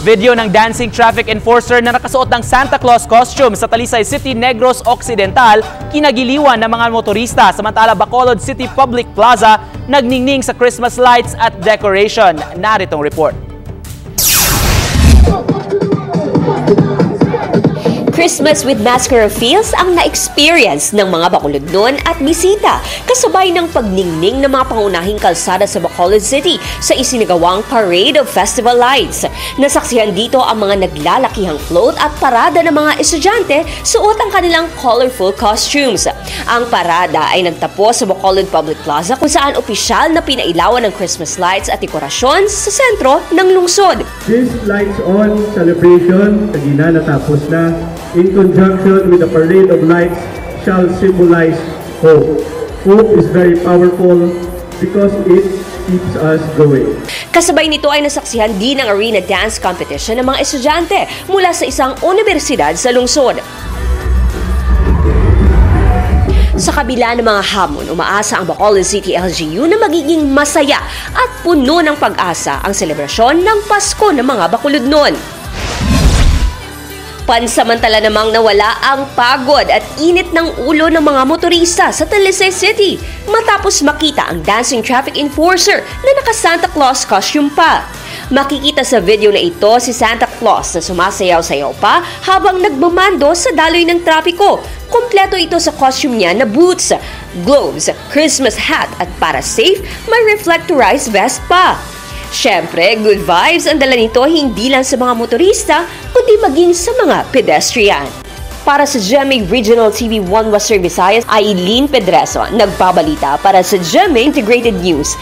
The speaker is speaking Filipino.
Video ng dancing traffic enforcer na nakasuot ng Santa Claus costume sa Talisay City, Negros Occidental, kinagiliwan ng mga motorista, samantala Bacolod City Public Plaza nagningning sa Christmas lights at decoration. Naritong report. Christmas with mascara feels ang na-experience ng mga Bacolodnon at bisita, kasabay ng pagningning ng mga pangunahing kalsada sa Bacolod City sa isinagawang Parade of Festival Lights. Nasaksihan dito ang mga naglalakihang float at parada ng mga estudyante suot ang kanilang colorful costumes. Ang parada ay nagtapos sa Bacolod Public Plaza kung saan opisyal na pinailawan ng Christmas lights at dekorasyon sa sentro ng lungsod. This lights on celebration, kagina natapos na, in conjunction with the parade of lights shall symbolize hope. Hope is very powerful because it keeps us going. Kasabay nito ay nasaksihan din ang arena dance competition ng mga estudyante mula sa isang universidad sa lungsod. Sa kabila ng mga hamon, umaasa ang Bacolod City LGU na magiging masaya at puno ng pag-asa ang selebrasyon ng Pasko ng mga Bacolodnon. Pansamantala namang nawala ang pagod at init ng ulo ng mga motorista sa Talisay City matapos makita ang dancing traffic enforcer na naka-Santa Claus costume pa. Makikita sa video na ito si Santa Claus na sumasayaw-sayaw pa habang nagmamando sa daloy ng trapiko. Kompleto ito sa costume niya na boots, gloves, Christmas hat at para safe, may reflectorized vest pa. Siyempre, good vibes ang dala nito hindi lang sa mga motorista, kundi maging sa mga pedestrian. Para sa GMA Regional TV 1 Western Visayas, Aileen Pedreso, nagbabalita para sa GMA Integrated News.